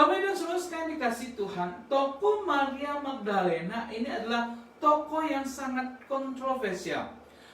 Bapak Ibu dan Saudara sekalian dikasih Tuhan, tokoh Maria Magdalena ini adalah tokoh yang sangat kontroversial.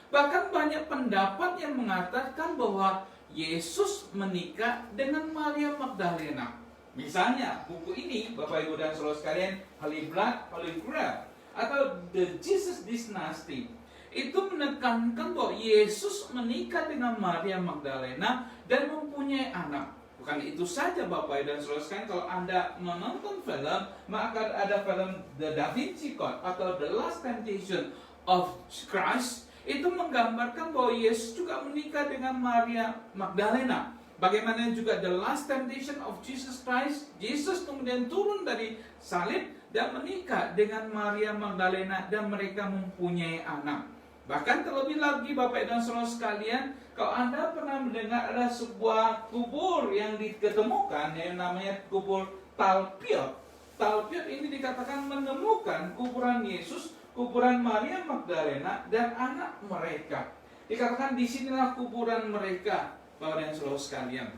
Bahkan banyak pendapat yang mengatakan bahwa Yesus menikah dengan Maria Magdalena. Misalnya buku ini, Bapak Ibu dan Saudara sekalian, Holy Blood, Holy Grail atau The Jesus Dynasty, itu menekankan bahwa Yesus menikah dengan Maria Magdalena dan mempunyai anak. Bukan itu saja Bapak dan Saudara sekalian, kalau Anda menonton film, maka ada film The Da Vinci Code atau The Last Temptation of Christ, itu menggambarkan bahwa Yesus juga menikah dengan Maria Magdalena. Bagaimana juga The Last Temptation of Jesus Christ, Yesus kemudian turun dari salib dan menikah dengan Maria Magdalena dan mereka mempunyai anak. Bahkan terlebih lagi Bapak dan Saudara sekalian, kalau Anda pernah mendengar ada sebuah kubur yang diketemukan yang namanya kubur Talpiot. Talpiot ini dikatakan menemukan kuburan Yesus, kuburan Maria Magdalena dan anak mereka. Dikatakan disinilah kuburan mereka, Bapak dan Saudara sekalian.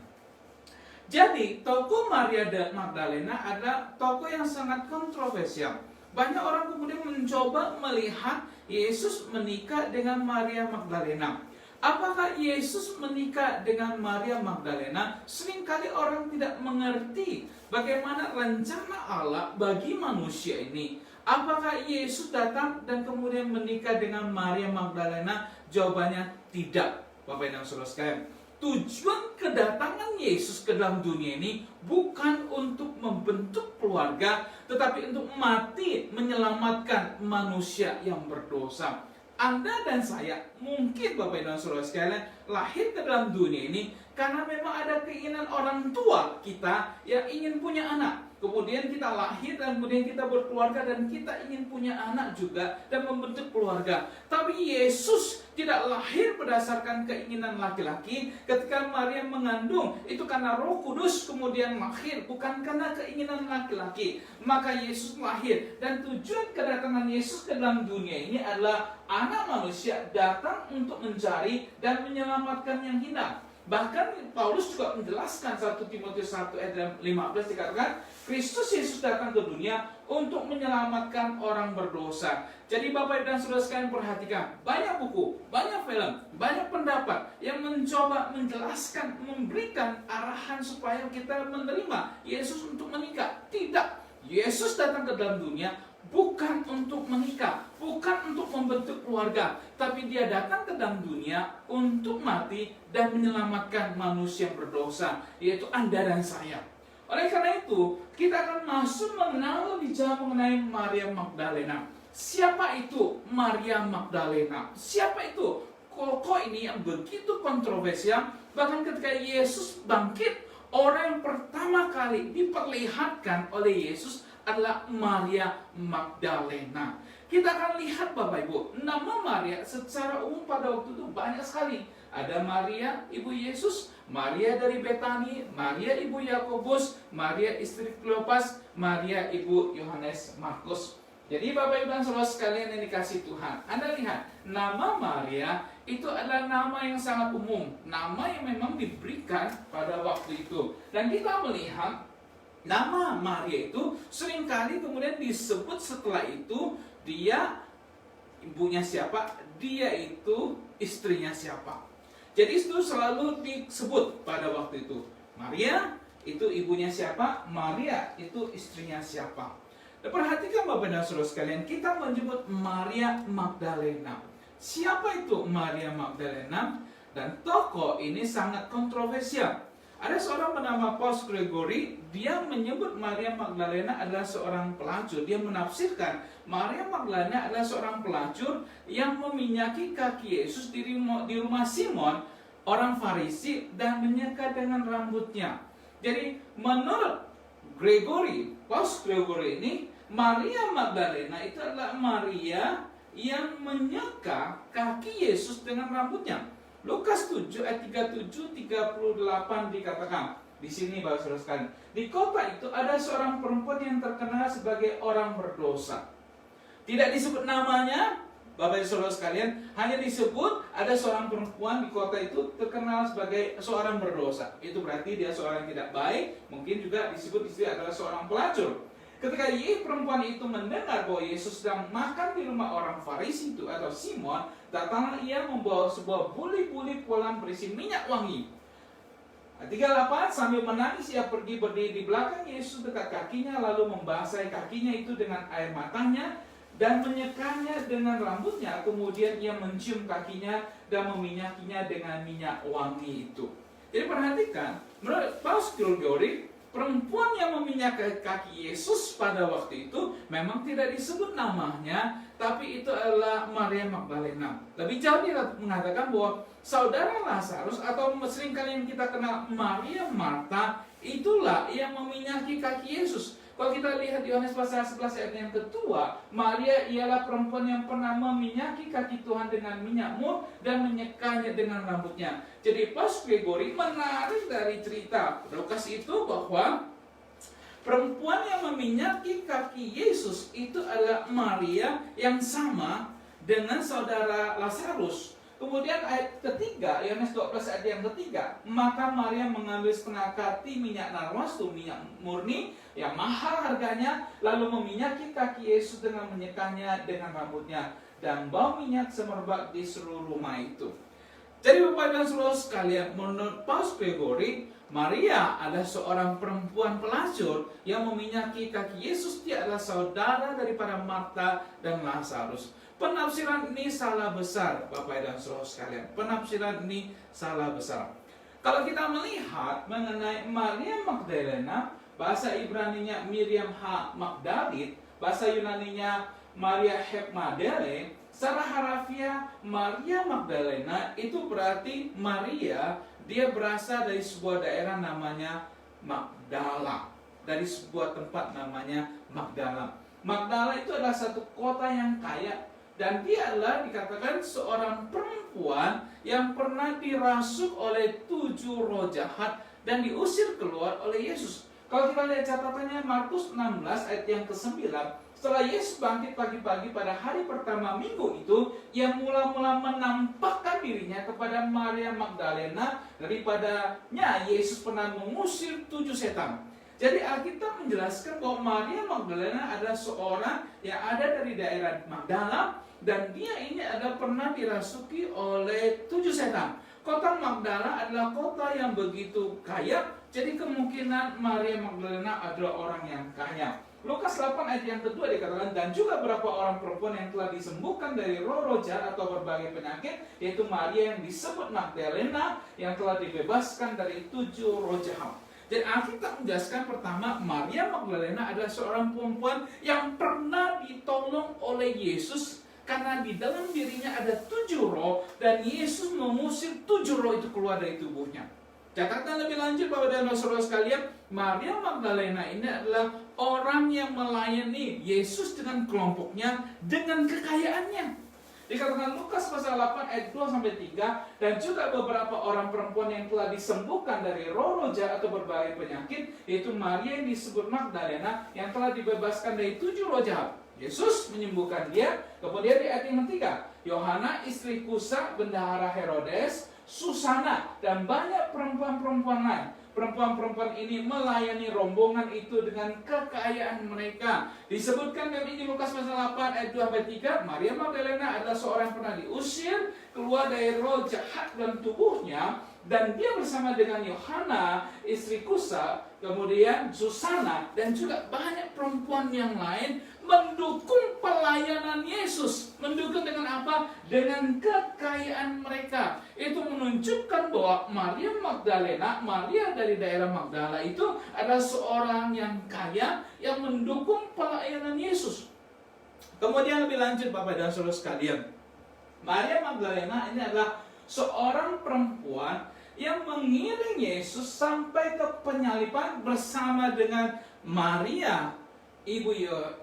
Jadi tokoh Maria Magdalena adalah tokoh yang sangat kontroversial. Banyak orang kemudian mencoba melihat Yesus menikah dengan Maria Magdalena. Apakah Yesus menikah dengan Maria Magdalena? Seringkali orang tidak mengerti bagaimana rencana Allah bagi manusia ini. Apakah Yesus datang dan kemudian menikah dengan Maria Magdalena? Jawabannya tidak, Bapak dan Saudara sekalian. Tujuan kedatangan Yesus ke dalam dunia ini bukan untuk membentuk keluarga, tetapi untuk mati menyelamatkan manusia yang berdosa. Anda dan saya, mungkin Bapak dan Saudara sekalian, lahir ke dalam dunia ini karena memang ada keinginan orang tua kita yang ingin punya anak. Kemudian kita lahir dan kemudian kita berkeluarga dan kita ingin punya anak juga dan membentuk keluarga. Tapi Yesus tidak lahir berdasarkan keinginan laki-laki. Ketika Maria mengandung, itu karena Roh Kudus kemudian lahir, bukan karena keinginan laki-laki. Maka Yesus lahir, dan tujuan kedatangan Yesus ke dalam dunia ini adalah anak manusia datang untuk mencari dan menyelamatkan yang hilang. Bahkan Paulus juga menjelaskan 1 Timotius 1 ayat 15 dikatakan Kristus Yesus datang ke dunia untuk menyelamatkan orang berdosa. Jadi Bapak dan Saudara sekalian perhatikan, banyak buku, banyak film, banyak pendapat yang mencoba menjelaskan, memberikan arahan supaya kita menerima Yesus untuk menikah. Tidak, Yesus datang ke dalam dunia bukan untuk menikah, bukan untuk membentuk keluarga, tapi dia datang ke dalam dunia untuk mati dan menyelamatkan manusia yang berdosa, yaitu Anda dan saya. Oleh karena itu, kita akan masuk mengenal lebih jauh mengenai Maria Magdalena. Siapa itu Maria Magdalena? Siapa itu? Kok ini yang begitu kontroversial? Bahkan ketika Yesus bangkit, orang yang pertama kali diperlihatkan oleh Yesus adalah Maria Magdalena. Kita akan lihat Bapak Ibu, nama Maria secara umum pada waktu itu banyak sekali. Ada Maria ibu Yesus, Maria dari Betani, Maria ibu Yakobus, Maria istri Kleopas, Maria ibu Yohanes Markus. Jadi Bapak Ibu dan Saudara sekalian yang dikasih Tuhan, Anda lihat, nama Maria itu adalah nama yang sangat umum, nama yang memang diberikan pada waktu itu. Dan kita melihat nama Maria itu seringkali kemudian disebut setelah itu dia ibunya siapa, dia itu istrinya siapa. Jadi itu selalu disebut pada waktu itu. Maria itu ibunya siapa, Maria itu istrinya siapa. Dan perhatikan Bapak dan Saudara sekalian, kita menyebut Maria Magdalena. Siapa itu Maria Magdalena? Dan tokoh ini sangat kontroversial. Ada seorang bernama Paul Gregory, dia menyebut Maria Magdalena adalah seorang pelacur. Dia menafsirkan Maria Magdalena adalah seorang pelacur yang meminyaki kaki Yesus di rumah Simon, orang Farisi, dan menyeka dengan rambutnya. Jadi menurut Paul Gregory ini, Maria Magdalena itu adalah Maria yang menyeka kaki Yesus dengan rambutnya. Lukas 7 ayat 37-38 dikatakan di sini Bapak Saudara sekalian, di kota itu ada seorang perempuan yang terkenal sebagai orang berdosa. Tidak disebut namanya, Bapak Ibu Saudara sekalian, hanya disebut ada seorang perempuan di kota itu terkenal sebagai seorang berdosa. Itu berarti dia seorang yang tidak baik, mungkin juga disebut dia adalah seorang pelacur. Ketika perempuan itu mendengar bahwa Yesus sedang makan di rumah orang Farisi itu atau Simon, datanglah ia membawa sebuah buli-buli pulang berisi minyak wangi. 38, sambil menangis ia pergi berdiri di belakang Yesus dekat kakinya, lalu membasahi kakinya itu dengan air matanya dan menyekanya dengan rambutnya. Kemudian ia mencium kakinya dan meminyakinya dengan minyak wangi itu. Jadi perhatikan, menurut Paus Gregory, perempuan yang meminyakai kaki Yesus pada waktu itu memang tidak disebut namanya, tapi itu adalah Maria Magdalena. Lebih jauh dia mengatakan bahwa saudara Lazarus atau seringkali yang kita kenal Maria Marta, itulah yang meminyaki kaki Yesus. Kalau kita lihat Yohanes pasal 11 ayat yang kedua, Maria ialah perempuan yang pernah meminyaki kaki Tuhan dengan minyak mur dan menyekanya dengan rambutnya. Jadi Paus Gregory menarik dari cerita Lukas itu bahwa perempuan yang meminyaki kaki Yesus itu adalah Maria yang sama dengan saudara Lazarus. Kemudian ayat ketiga, Yohanes 12 ayat yang ketiga, maka Maria mengambil setengah kati minyak narwastu, minyak murni yang mahal harganya, lalu meminyaki kaki Yesus dengan menyekanya dengan rambutnya, dan bau minyak semerbak di seluruh rumah itu. Jadi Bapak dan Saudara sekalian, menurut Paus Gregory, Maria adalah seorang perempuan pelacur yang meminyaki kaki Yesus. Dia adalah saudara daripada Marta dan Lazarus. Penafsiran ini salah besar, Bapak dan Saudara sekalian. Penafsiran ini salah besar. Kalau kita melihat mengenai Maria Magdalena, bahasa Ibraninya Miriam Magdalit, bahasa Yunaninya Maria Magdalene, secara harafiah Maria Magdalena itu berarti Maria, dia berasal dari sebuah daerah namanya Magdala, dari sebuah tempat namanya Magdala. Magdala itu adalah satu kota yang kaya, dan dia adalah dikatakan seorang perempuan yang pernah dirasuk oleh 7 roh jahat dan diusir keluar oleh Yesus. Kalau kita lihat catatannya Markus 16 ayat yang ke-9, setelah Yesus bangkit pagi-pagi pada hari pertama minggu itu, ia mula-mula menampakkan dirinya kepada Maria Magdalena. Daripadanya Yesus pernah mengusir 7 setan. Jadi Alkitab menjelaskan bahwa Maria Magdalena adalah seorang yang ada dari daerah Magdala, dan dia ini adalah pernah dirasuki oleh 7 setan. Kota Magdala adalah kota yang begitu kaya, jadi kemungkinan Maria Magdalena adalah orang yang kaya. Lukas 8 ayat yang kedua dikatakan, dan juga beberapa orang perempuan yang telah disembuhkan dari roh-roh jahat atau berbagai penyakit, yaitu Maria yang disebut Magdalena yang telah dibebaskan dari 7 roh jahat. Jadi Alkitab menjelaskan pertama, Maria Magdalena adalah seorang perempuan yang pernah ditolong oleh Yesus karena di dalam dirinya ada 7 roh dan Yesus mengusir 7 roh itu keluar dari tubuhnya. Catatan lebih lanjut Bapak dan Saudara sekalian, Maria Magdalena ini adalah orang yang melayani Yesus dengan kelompoknya dengan kekayaannya. Dikatakan Lukas pasal 8 ayat 2-3, dan juga beberapa orang perempuan yang telah disembuhkan dari roh-roh jahat atau berbagai penyakit, yaitu Maria yang disebut Magdalena yang telah dibebaskan dari 7 roh jahat. Yesus menyembuhkan dia. Kemudian di ayat yang ketiga, Yohana istri Kusa bendahara Herodes, Susana, dan banyak perempuan-perempuan lain. Perempuan-perempuan ini melayani rombongan itu dengan kekayaan mereka. Disebutkan dalam Injil Lukas pasal 8 ayat 2-3, Maria Magdalena adalah seorang yang pernah diusir keluar dari roh jahat dalam tubuhnya, dan dia bersama dengan Yohana istri Kusa, kemudian Susana, dan juga banyak perempuan yang lain mendukung pelayanan Yesus. Mendukung dengan apa? Dengan kekayaan mereka. Itu menunjukkan bahwa Maria Magdalena, Maria dari daerah Magdala itu adalah seorang yang kaya yang mendukung pelayanan Yesus. Kemudian lebih lanjut Bapak dan Saudara sekalian, Maria Magdalena ini adalah seorang perempuan yang mengiring Yesus sampai ke penyaliban bersama dengan Maria ibu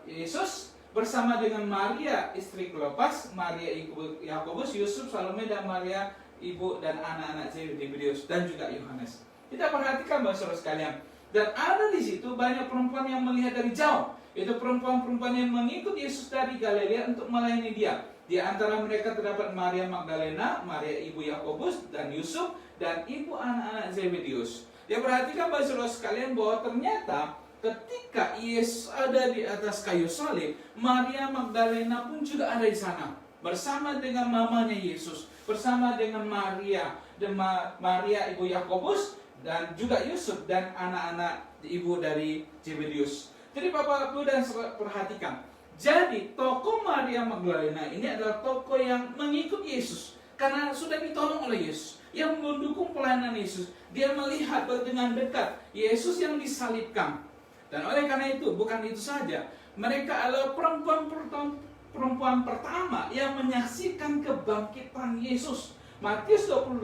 Yesus, bersama dengan Maria istri Klopas, Maria ibu Yakobus, Yusuf, Salome, dan Maria ibu dan anak-anak Zebedeus, dan juga Yohanes. Kita perhatikan Bapak Saudara sekalian, dan ada di situ banyak perempuan yang melihat dari jauh. Itu perempuan-perempuan yang mengikut Yesus dari Galilea untuk melayani dia. Di antara mereka terdapat Maria Magdalena, Maria ibu Yakobus dan Yusuf, dan ibu anak-anak Zebedius. Ya, perhatikan Bapak Saudara sekalian bahwa ternyata ketika Yesus ada di atas kayu salib, Maria Magdalena pun juga ada di sana bersama dengan mamanya Yesus, bersama dengan Maria dan Maria ibu Yakobus dan juga Yusuf dan anak-anak ibu dari Zebedius. Jadi Bapak Ibu dan Saudara perhatikan, jadi tokoh Maria Magdalena ini adalah tokoh yang mengikut Yesus karena sudah ditolong oleh Yesus, yang mendukung pelayanan Yesus. Dia melihat dengan dekat Yesus yang disalibkan. Dan oleh karena itu, bukan itu saja, mereka adalah perempuan pertama yang menyaksikan kebangkitan Yesus. Matius 28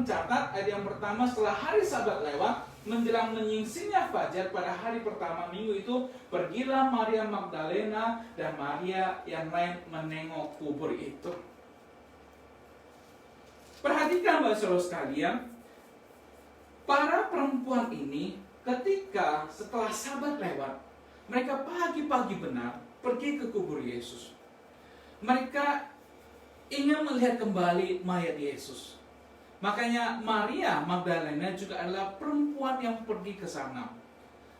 mencatat ayat yang pertama, setelah hari Sabat lewat, menjelang menyingsingnya fajar pada hari pertama minggu itu, pergilah Maria Magdalena dan Maria yang lain menengok kubur itu. Perhatikan Bapak Saudara sekalian, para perempuan ini ketika setelah Sabat lewat, mereka pagi-pagi benar pergi ke kubur Yesus. Mereka ingin melihat kembali mayat Yesus. Makanya Maria Magdalena juga adalah perempuan yang pergi ke sana.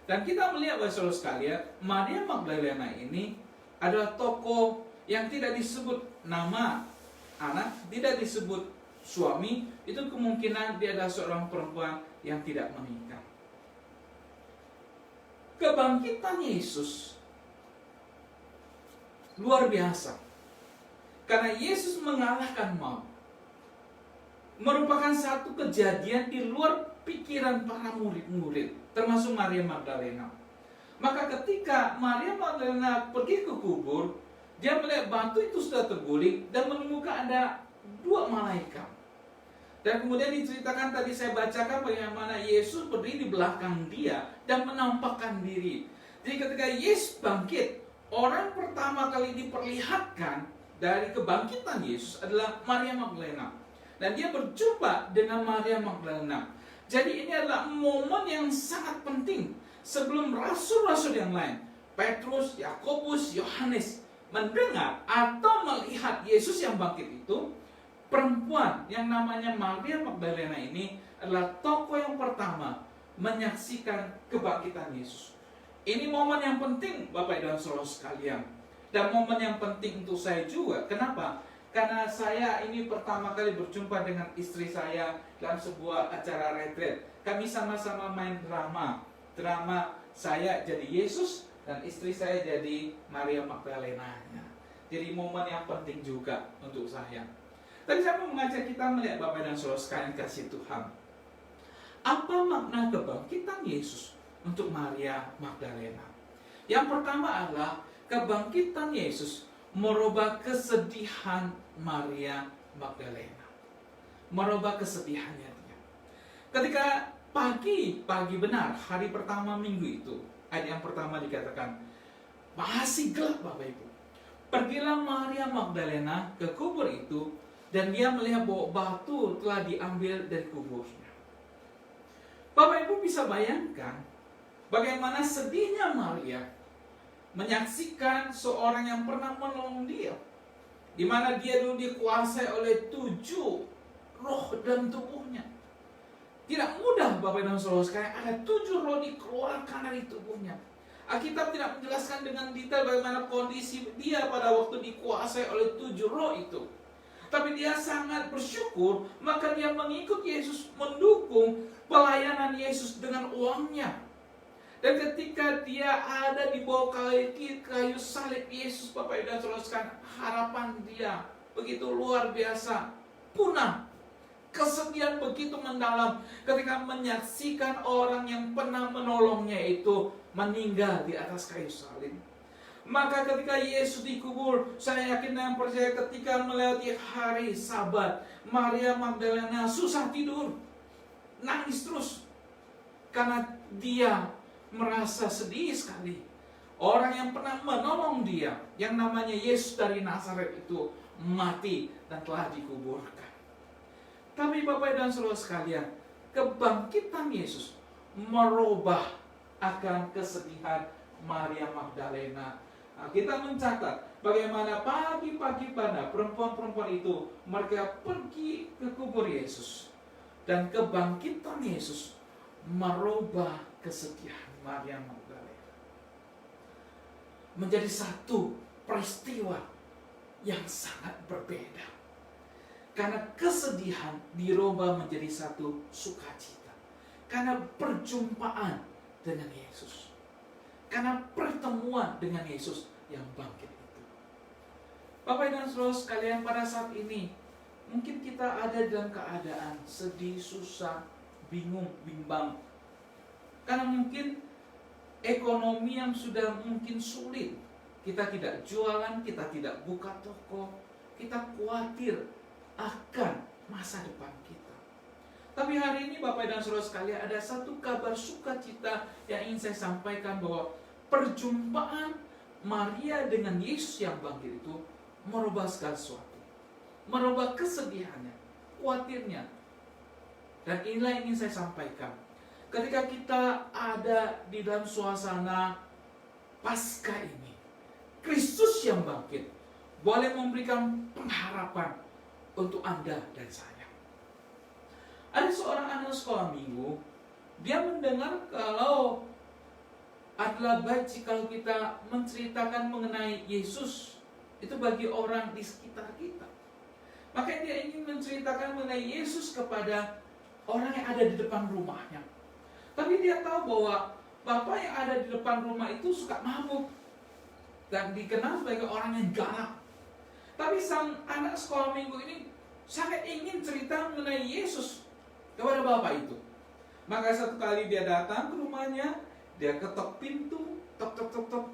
Dan kita melihat Bapak Saudara sekalian, Maria Magdalena ini adalah tokoh yang tidak disebut nama anak, tidak disebut suami. Itu kemungkinan dia adalah seorang perempuan yang tidak menikah. Kebangkitan Yesus luar biasa. Karena Yesus mengalahkan maut, merupakan satu kejadian di luar pikiran para murid-murid, termasuk Maria Magdalena. Maka ketika Maria Magdalena pergi ke kubur, dia melihat batu itu sudah terguling dan menemukan ada 2 malaikat. Dan kemudian diceritakan tadi saya bacakan bagaimana Yesus berdiri di belakang dia dan menampakkan diri. Jadi ketika Yesus bangkit, orang pertama kali diperlihatkan dari kebangkitan Yesus adalah Maria Magdalena. Dan dia berjumpa dengan Maria Magdalena. Jadi ini adalah momen yang sangat penting sebelum rasul-rasul yang lain, Petrus, Yakobus, Yohanes, mendengar atau melihat Yesus yang bangkit itu. Perempuan yang namanya Maria Magdalena ini adalah tokoh yang pertama menyaksikan kebangkitan Yesus. Ini momen yang penting Bapak dan Saudara sekalian. Dan momen yang penting untuk saya juga. Kenapa? Karena saya ini pertama kali berjumpa dengan istri saya dalam sebuah acara retret. Kami sama-sama main drama. Drama saya jadi Yesus dan istri saya jadi Maria Magdalena. Jadi momen yang penting juga untuk saya. Tadi saya mau mengajak kita melihat Bapak dan Saudara sekalian kasih Tuhan. Apa makna kebangkitan Yesus untuk Maria Magdalena? Yang pertama adalah kebangkitan Yesus merubah kesedihan Maria Magdalena. Merubah kesedihannya dia. Ketika pagi benar, hari pertama minggu itu, ayat yang pertama dikatakan, masih gelap Bapak Ibu. Pergilah Maria Magdalena ke kubur itu, dan dia melihat bahwa batu telah diambil dari kuburnya. Bapak Ibu bisa bayangkan bagaimana sedihnya Maria menyaksikan seorang yang pernah menolong dia, di mana dia dulu dikuasai oleh 7 roh dalam tubuhnya. Tidak mudah Bapak dan Saudara sekalian, ada 7 roh dikeluarkan dari tubuhnya. Alkitab tidak menjelaskan dengan detail bagaimana kondisi dia pada waktu dikuasai oleh 7 roh itu. Tapi dia sangat bersyukur, maka dia mengikut Yesus, mendukung pelayanan Yesus dengan uangnya. Dan ketika dia ada di bawah kayu salib Yesus, Bapak dan Saudara sekalian, harapan dia begitu luar biasa, punah. Kesedihan begitu mendalam ketika menyaksikan orang yang pernah menolongnya itu meninggal di atas kayu salib. Maka ketika Yesus dikubur, saya yakin dan percaya ketika melewati hari Sabat, Maria Magdalena susah tidur, nangis terus, karena dia merasa sedih sekali. Orang yang pernah menolong dia, yang namanya Yesus dari Nazaret itu mati dan telah dikuburkan. Tapi Bapak dan Saudara sekalian, kebangkitan Yesus merubah akan kesedihan Maria Magdalena Nah, kita mencatat bagaimana pagi-pagi pada perempuan-perempuan itu mereka pergi ke kubur Yesus. Dan kebangkitan Yesus merubah kesedihan Maria Magdalena menjadi satu peristiwa yang sangat berbeda. Karena kesedihan dirubah menjadi satu sukacita. Karena perjumpaan dengan Yesus. Karena pertemuan dengan Yesus yang bangkit itu. Bapak dan saudara sekalian, pada saat ini mungkin kita ada dalam keadaan sedih, susah, bingung, bimbang. Karena mungkin ekonomi yang sudah mungkin sulit. Kita tidak jualan, kita tidak buka toko. Kita khawatir akan masa depan kita. Tapi hari ini Bapak dan Saudara sekalian, ada satu kabar sukacita yang ingin saya sampaikan, bahwa perjumpaan Maria dengan Yesus yang bangkit itu merubah segala sesuatu. Merubah kesedihannya, khawatirnya. Dan inilah yang ingin saya sampaikan. Ketika kita ada di dalam suasana Paskah ini, Kristus yang bangkit boleh memberikan pengharapan untuk Anda dan saya. Ada seorang anak sekolah minggu, dia mendengar kalau adalah baik jika kita menceritakan mengenai Yesus itu bagi orang di sekitar kita. Maka dia ingin menceritakan mengenai Yesus kepada orang yang ada di depan rumahnya. Tapi dia tahu bahwa bapak yang ada di depan rumah itu suka mabuk dan dikenal sebagai orang yang galak. Tapi sang anak sekolah minggu ini sangat ingin cerita mengenai Yesus kepada bapak itu. Maka satu kali dia datang ke rumahnya, dia ketok pintu, tok tok tok tok.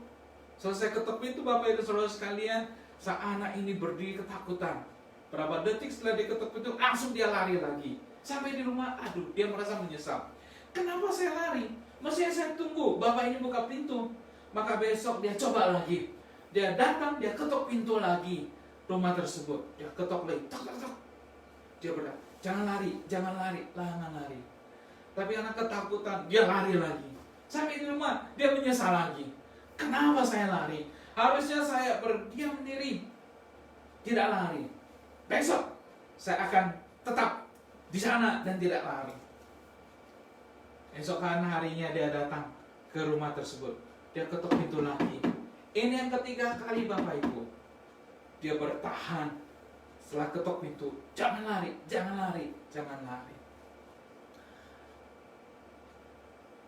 Selesai ketok pintu, bapak dan saudara sekalian, sang anak ini berdiri ketakutan. Berapa detik setelah dia ketok pintu, langsung dia lari lagi. Sampai di rumah, aduh, dia merasa menyesal. Kenapa saya lari? Mestinya saya tunggu bapak ini buka pintu. Maka besok dia coba lagi. Dia datang, dia ketok pintu lagi rumah tersebut. Dia ketok lagi, tok tok tok. Dia berkata, jangan lari, jangan lari, jangan lari. Tapi anak ketakutan, dia lari lagi. Sampai di rumah, dia menyesal lagi. Kenapa saya lari? Harusnya saya berdiam diri, tidak lari. Besok saya akan tetap di sana dan tidak lari. Esokan harinya dia datang ke rumah tersebut. Dia ketuk pintu lagi. Ini yang ketiga kali Bapak Ibu. Dia bertahan. Setelah ketuk pintu, jangan lari, jangan lari, jangan lari.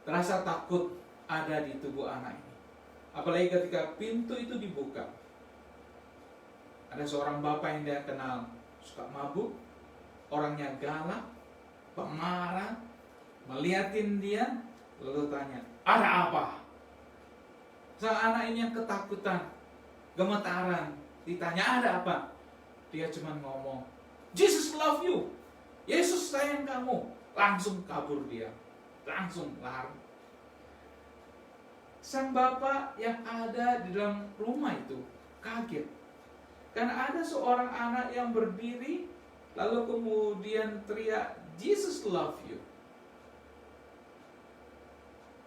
Terasa takut ada di tubuh anak ini. Apalagi ketika pintu itu dibuka. Ada seorang bapak yang dia kenal suka mabuk, orangnya galak, pemarah, melihatin dia, lalu tanya, ada apa? Sang anak ini yang ketakutan, gemetaran, ditanya ada apa? Dia cuma ngomong, Jesus love you, Yesus sayang kamu. Langsung kabur dia, langsung lari. Sang bapak yang ada di dalam rumah itu kaget. Karena ada seorang anak yang berdiri, lalu kemudian teriak, Jesus love you.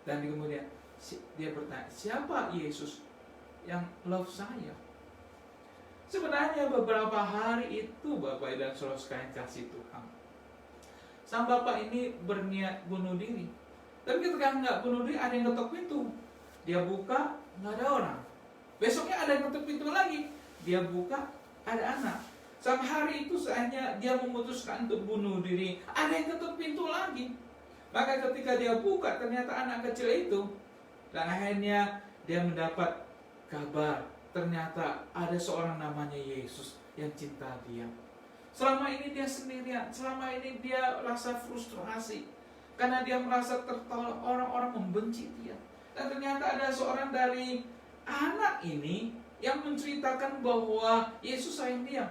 Dan kemudian dia bertanya, siapa Yesus yang love saya? Sebenarnya beberapa hari itu Bapak dan Saudara sekalian kasih Tuhan, sang bapak ini berniat bunuh diri. Tapi ketika nggak bunuh diri, ada yang ketok pintu. Dia buka, nggak ada orang. Besoknya ada yang ketok pintu lagi. Dia buka, ada anak. Sampai hari itu saatnya dia memutuskan untuk bunuh diri, ada yang ketuk pintu lagi. Maka ketika dia buka, ternyata anak kecil itu. Dan akhirnya dia mendapat kabar, ternyata ada seorang namanya Yesus yang cinta dia. Selama ini dia sendirian, selama ini dia rasa frustrasi karena dia merasa tertolak, orang-orang membenci dia. Dan ternyata ada seorang dari anak ini yang menceritakan bahwa Yesus sayang dia.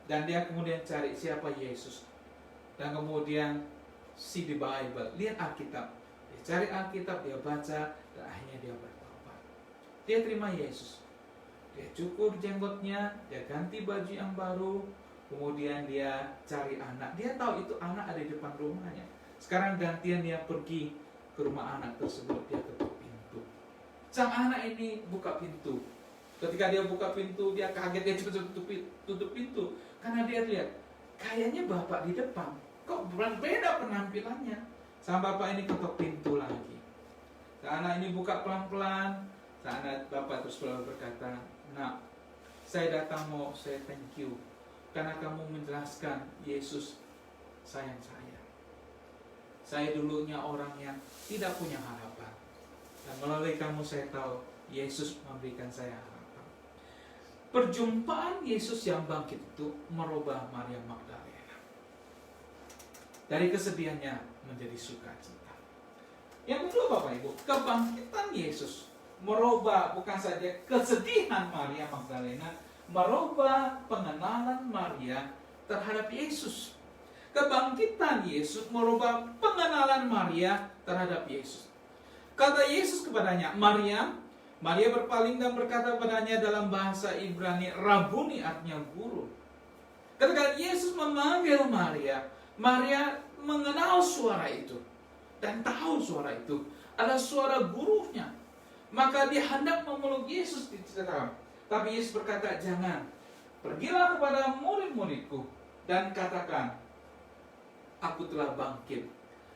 Dan dia kemudian cari siapa Yesus. Dan kemudian see the Bible, lihat Alkitab. Dia cari Alkitab, dia baca, dan akhirnya dia bertobat. Dia terima Yesus. Dia cukur jenggotnya, dia ganti baju yang baru, kemudian dia cari anak. Dia tahu itu anak ada di depan rumahnya. Sekarang gantian dia pergi ke rumah anak tersebut, dia ketuk pintu. Sang anak ini buka pintu. Ketika dia buka pintu, dia kaget, dia cepat tutup pintu. Karena dia lihat, kayaknya bapak di depan, kok berbeda penampilannya. Sama bapak ini ketok pintu lagi. Anak ini buka pelan-pelan. Anak bapak terus berkata, "Nak, saya datang mau saya thank you. Karena kamu menjelaskan Yesus sayang saya. Saya dulunya orang yang tidak punya harapan. Dan melalui kamu saya tahu Yesus memberikan saya harapan." Perjumpaan Yesus yang bangkit itu merubah Maria Magdalena. Dari kesedihannya menjadi sukacita. Yang kedua Bapak Ibu, kebangkitan Yesus merubah bukan saja kesedihan Maria Magdalena, merubah pengenalan Maria terhadap Yesus. Kebangkitan Yesus merubah pengenalan Maria terhadap Yesus. Kata Yesus kepadanya, "Maria." Maria berpaling dan berkata padanya dalam bahasa Ibrani, "Rabuni," artinya guru. Ketika Yesus memanggil Maria, Maria mengenal suara itu dan tahu suara itu adalah suara gurunya. Maka dia hendak memeluk Yesus di dalam. Tapi Yesus berkata, "Jangan. Pergilah kepada murid-muridku dan katakan, aku telah bangkit."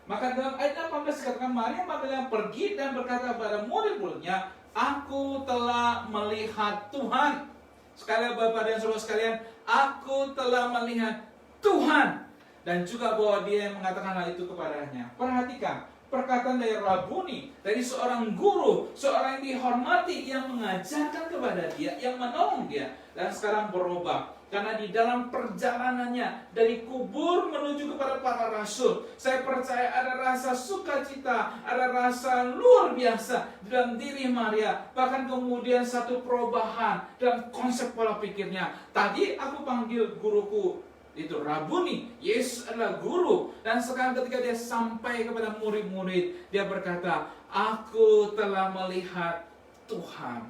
Maka dalam ayat 18 dikatakan Maria Magdalena pergi dan berkata kepada murid-muridnya, "Aku telah melihat Tuhan." Sekali Bapak dan Saudara sekalian, aku telah melihat Tuhan. Dan juga bahwa dia yang mengatakan hal itu kepadanya. Perhatikan, perkataan dari Rabuni, dari seorang guru, seorang yang dihormati, yang mengajarkan kepada dia, yang menolong dia. Dan sekarang berubah. Karena di dalam perjalanannya dari kubur menuju kepada para rasul, saya percaya ada rasa sukacita, ada rasa luar biasa di dalam diri Maria. Bahkan kemudian satu perubahan dalam konsep pola pikirnya. Tadi aku panggil guruku itu Rabuni, Yesus adalah guru. Dan sekarang ketika dia sampai kepada murid-murid, dia berkata, "Aku telah melihat Tuhan.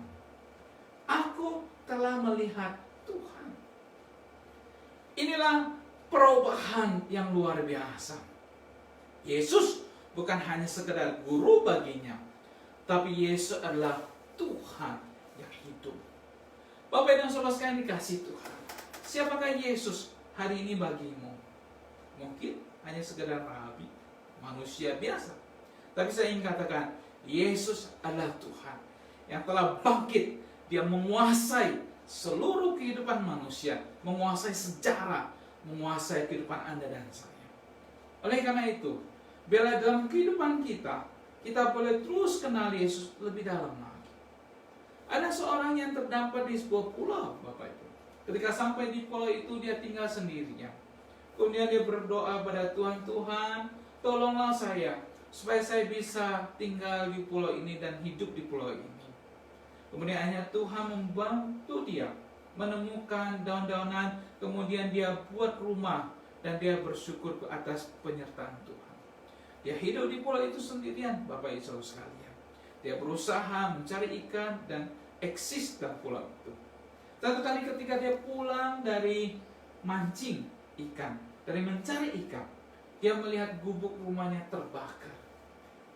Aku telah melihat Tuhan." Inilah perubahan yang luar biasa. Yesus bukan hanya sekedar guru baginya, tapi Yesus adalah Tuhan yang hidup. Bapak dan Saudara sekalian dikasih Tuhan, siapakah Yesus hari ini bagimu? Mungkin hanya sekedar rabi, manusia biasa. Tapi saya ingin katakan, Yesus adalah Tuhan yang telah bangkit. Dia menguasai seluruh kehidupan manusia, menguasai sejarah, menguasai kehidupan Anda dan saya. Oleh karena itu, bila dalam kehidupan kita boleh terus kenal Yesus lebih dalam lagi. Ada seorang yang terdampar di sebuah pulau, Bapak Ibu. Ketika sampai di pulau itu, dia tinggal sendirinya. Kemudian dia berdoa pada Tuhan, "Tuhan, tolonglah saya, supaya saya bisa tinggal di pulau ini dan hidup di pulau ini." Kemudian akhirnya Tuhan membantu dia menemukan daun-daunan, kemudian dia buat rumah dan dia bersyukur ke atas penyertaan Tuhan. Dia hidup di pulau itu sendirian, Bapak Ibu sekalian. Dia berusaha mencari ikan dan eksis dalam pulau itu. Satu kali ketika dia pulang dari mancing ikan, dari mencari ikan, dia melihat gubuk rumahnya terbakar.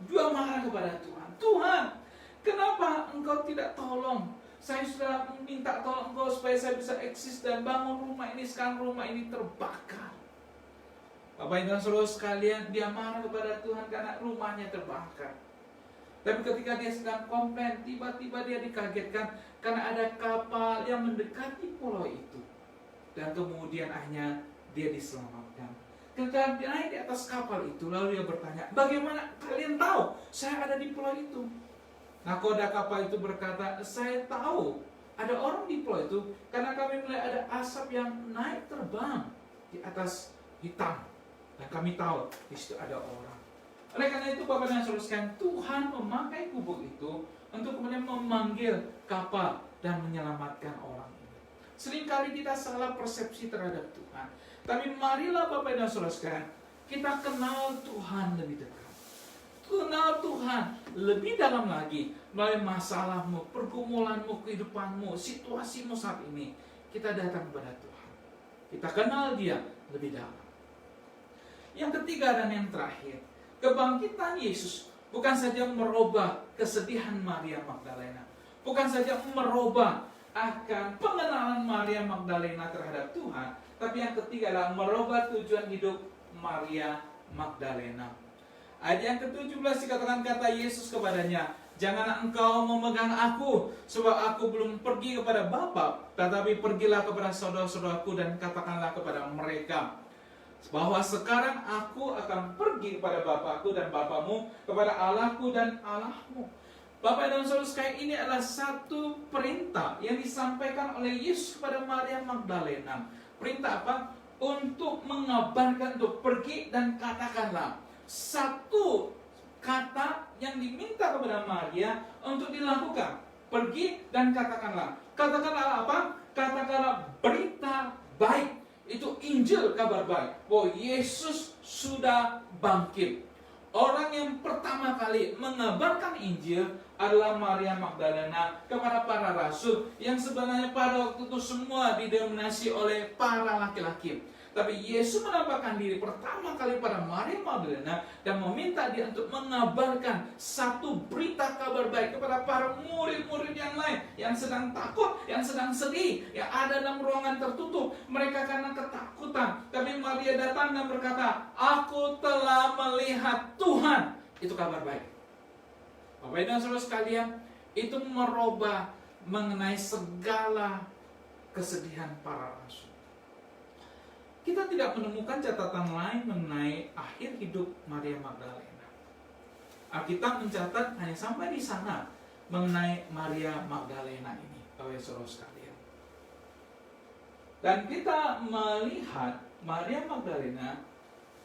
Dia marah kepada Tuhan, "Tuhan, kenapa engkau tidak tolong? Saya sudah minta tolong engkau supaya saya bisa eksis dan bangun rumah ini. Sekarang rumah ini terbakar." Bapak dan Saudara sekalian, dia marah kepada Tuhan karena rumahnya terbakar. Tapi ketika dia sedang komplain, tiba-tiba dia dikagetkan karena ada kapal yang mendekati pulau itu. Dan kemudian akhirnya dia diselamatkan. Ketika dia naik di atas kapal itu, lalu dia bertanya, "Bagaimana kalian tahu saya ada di pulau itu?" Nakoda kapal itu berkata, "Saya tahu ada orang di pulau itu karena kami melihat ada asap yang naik terbang di atas hitam. Dan kami tahu di situ ada orang." Oleh karena itu Bapak dan Saudara sekalian, Tuhan memakai gubuk itu untuk kemudian memanggil kapal dan menyelamatkan orang ini. Seringkali kita salah persepsi terhadap Tuhan. Tapi marilah Bapak dan Saudara sekalian, kita kenal Tuhan lebih dekat. Kenal Tuhan lebih dalam lagi melalui masalahmu, pergumulanmu, kehidupanmu, situasimu saat ini. Kita datang kepada Tuhan. Kita kenal Dia lebih dalam. Yang ketiga dan yang terakhir, kebangkitan Yesus bukan saja merubah kesedihan Maria Magdalena, bukan saja merubah akan pengenalan Maria Magdalena terhadap Tuhan. Tapi yang ketiga adalah merubah tujuan hidup Maria Magdalena. Ayat yang ke-17 dikatakan kata Yesus kepadanya, "Janganlah engkau memegang aku, sebab aku belum pergi kepada Bapa, tetapi pergilah kepada saudara-saudaraku dan katakanlah kepada mereka bahwa sekarang aku akan pergi kepada Bapakku dan Bapamu, kepada Allahku dan Allahmu." Bapak dan Saudara sekalian, ini adalah satu perintah yang disampaikan oleh Yesus kepada Maria Magdalena. Perintah apa? Untuk mengabarkan, untuk pergi dan katakanlah. Satu kata yang diminta kepada Maria untuk dilakukan. Pergi dan katakanlah. Katakanlah apa? Katakanlah berita baik. Itu Injil, kabar baik bahwa Yesus sudah bangkit. Orang yang pertama kali mengabarkan Injil adalah Maria Magdalena kepada para rasul, yang sebenarnya pada waktu itu semua didominasi oleh para laki-laki. Tapi Yesus menampakkan diri pertama kali pada Maria Magdalena dan meminta dia untuk mengabarkan satu berita kabar baik kepada para murid-murid yang lain yang sedang takut, yang sedang sedih, yang ada dalam ruangan tertutup. Mereka karena ketakutan. Tapi Maria datang dan berkata, "Aku telah melihat Tuhan." Itu kabar baik. Bapak dan Saudara sekalian, itu merubah mengenai segala kesedihan para rasul. Kita tidak menemukan catatan lain mengenai akhir hidup Maria Magdalena. Alkitab mencatat hanya sampai di sana mengenai Maria Magdalena ini, Bapak Saudara sekalian. Dan kita melihat Maria Magdalena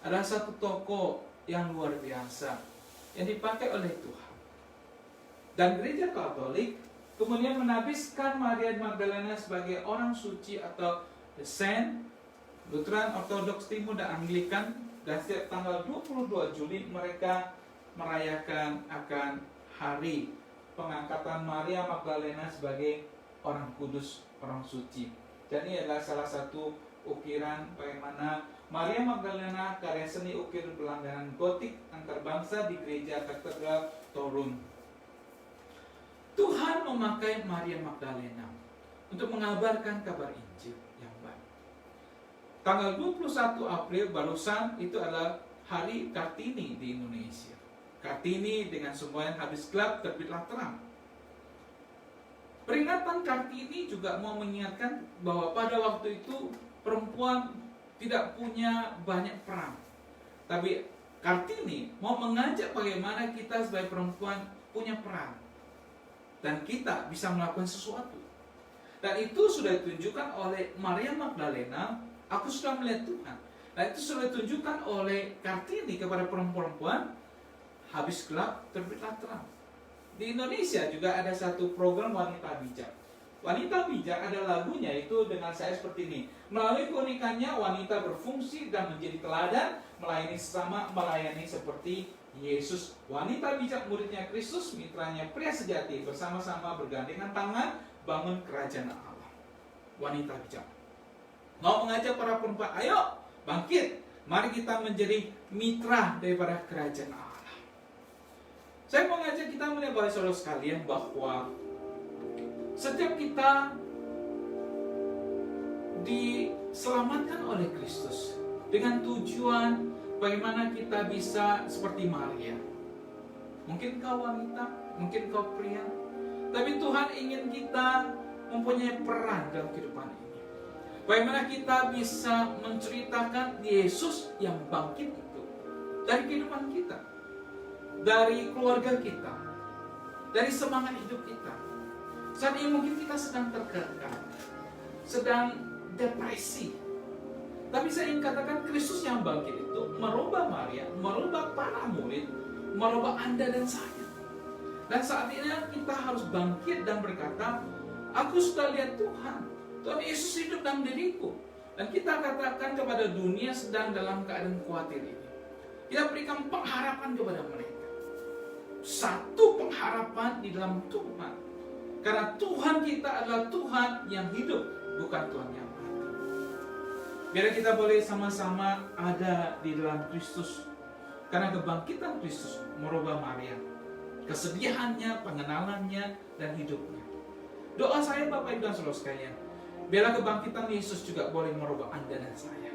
adalah satu tokoh yang luar biasa yang dipakai oleh Tuhan. Dan gereja Katolik kemudian menabiskan Maria Magdalena sebagai orang suci atau the saint. Lutheran, Ortodoks Timur, dan Anglikan, dan setiap tanggal 22 Juli mereka merayakan akan hari pengangkatan Maria Magdalena sebagai orang kudus, orang suci. Dan ini adalah salah satu ukiran bagaimana Maria Magdalena, karya seni ukir berlangganan gotik antar bangsa di gereja Katedral Torun. Tuhan memakai Maria Magdalena untuk mengabarkan kabar Injil yang baik. Tanggal 21 April barusan itu adalah hari Kartini di Indonesia. Kartini dengan semboyan habis gelap terbitlah terang. Peringatan Kartini juga mau mengingatkan bahwa pada waktu itu perempuan tidak punya banyak peran. Tapi Kartini mau mengajak bagaimana kita sebagai perempuan punya peran. Dan kita bisa melakukan sesuatu. Dan itu sudah ditunjukkan oleh Maria Magdalena. Aku sudah melihat Tuhan. Nah, itu sudah ditunjukkan oleh Kartini kepada perempuan-perempuan. Habis gelap terbitlah terang. Di Indonesia juga ada satu program Wanita Bijak. Wanita Bijak ada lagunya itu dengan saya seperti ini. Melalui keunikannya wanita berfungsi dan menjadi teladan, melayani sesama, melayani seperti Yesus. Wanita bijak muridnya Kristus, mitranya pria sejati, bersama-sama bergandengan tangan bangun kerajaan Allah. Wanita bijak mau mengajak para perempuan, ayo bangkit, mari kita menjadi mitra daripada kerajaan Allah. Saya mau mengajak kita melihat bahwa saudara sekalian bahwa setiap kita diselamatkan oleh Kristus dengan tujuan bagaimana kita bisa seperti Maria. Mungkin kau wanita, mungkin kau pria, tapi Tuhan ingin kita mempunyai peran dalam kehidupan ini. Bagaimana kita bisa menceritakan Yesus yang bangkit itu dari kehidupan kita, dari keluarga kita, dari semangat hidup kita. Saat ini mungkin kita sedang terkekang, sedang depresi. Tapi saya ingin katakan Kristus yang bangkit itu merubah Maria, merubah para murid, merubah Anda dan saya. Dan saat ini kita harus bangkit dan berkata, aku sudah lihat Tuhan. Tuhan Yesus hidup dalam diriku. Dan kita katakan kepada dunia sedang dalam keadaan khawatir ini. Kita berikan pengharapan kepada mereka. Satu pengharapan di dalam Tuhan. Karena Tuhan kita adalah Tuhan yang hidup, bukan Tuhan yang mati. Biar kita boleh sama-sama ada di dalam Kristus. Karena kebangkitan Kristus merubah Maria. Kesedihannya, pengenalannya, dan hidupnya. Doa saya Bapak Ibu dan Saudara sekalian, biarlah kebangkitan Yesus juga boleh merubah Anda dan saya.